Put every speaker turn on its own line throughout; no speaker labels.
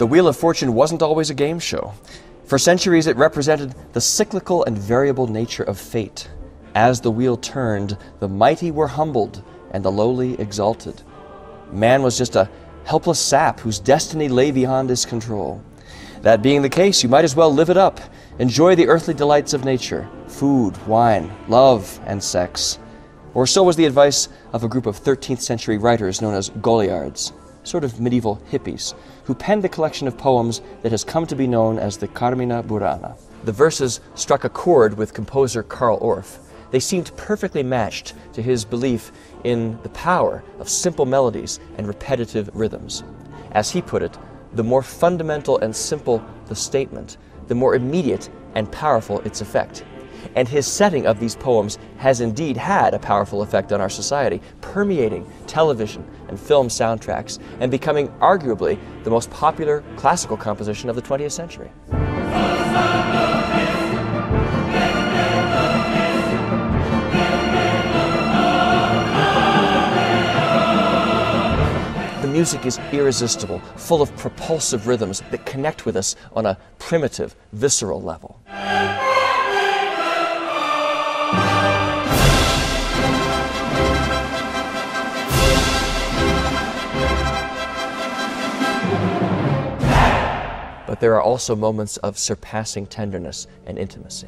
The Wheel of Fortune wasn't always a game show. For centuries, it represented the cyclical and variable nature of fate. As the wheel turned, the mighty were humbled and the lowly exalted. Man was just a helpless sap whose destiny lay beyond his control. That being the case, you might as well live it up. Enjoy the earthly delights of nature, food, wine, love, and sex. Or so was the advice of a group of 13th century writers known as Goliards, sort of medieval hippies, who penned the collection of poems that has come to be known as the Carmina Burana. The verses struck a chord with composer Carl Orff. They seemed perfectly matched to his belief in the power of simple melodies and repetitive rhythms. As he put it, the more fundamental and simple the statement, the more immediate and powerful its effect. And his setting of these poems has indeed had a powerful effect on our society, permeating television and film soundtracks and becoming arguably the most popular classical composition of the 20th century. The music is irresistible, full of propulsive rhythms that connect with us on a primitive, visceral level. But there are also moments of surpassing tenderness and intimacy.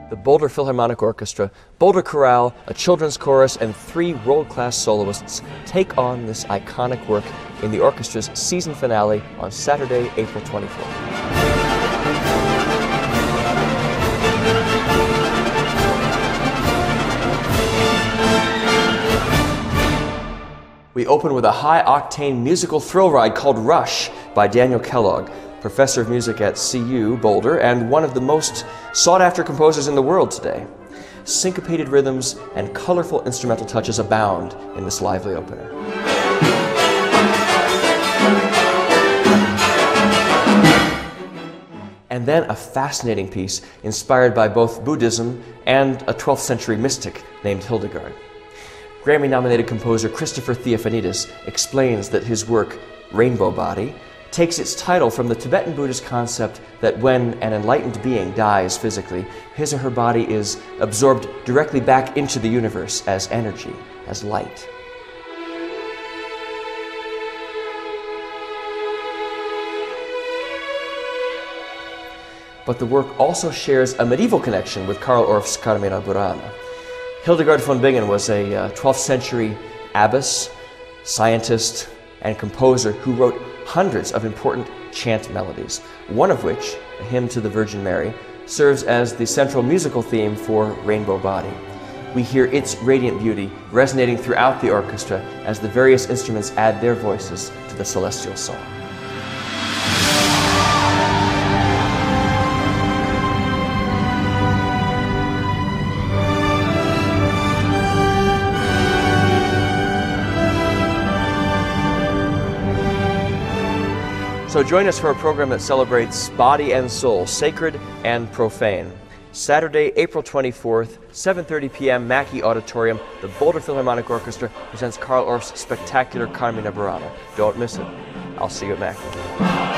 The Boulder Philharmonic Orchestra, Boulder Chorale, a children's chorus, and 3 world-class soloists take on this iconic work in the orchestra's season finale on Saturday, April 24th. We open with a high-octane musical thrill ride called Rush by Daniel Kellogg, professor of music at CU Boulder and one of the most sought-after composers in the world today. Syncopated rhythms and colorful instrumental touches abound in this lively opener. And then a fascinating piece inspired by both Buddhism and a 12th century mystic named Hildegard. Grammy-nominated composer Christopher Theofanidis explains that his work, Rainbow Body, takes its title from the Tibetan Buddhist concept that when an enlightened being dies physically, his or her body is absorbed directly back into the universe as energy, as light. But the work also shares a medieval connection with Carl Orff's Carmina Burana. Hildegard von Bingen was a 12th century abbess, scientist, and composer who wrote hundreds of important chant melodies, one of which, a hymn to the Virgin Mary, serves as the central musical theme for Rainbow Body. We hear its radiant beauty resonating throughout the orchestra as the various instruments add their voices to the celestial song. So join us for a program that celebrates body and soul, sacred and profane. Saturday, April 24th, 7:30 p.m., Mackey Auditorium, the Boulder Philharmonic Orchestra presents Carl Orff's spectacular Carmina Burana. Don't miss it. I'll see you at Mackey.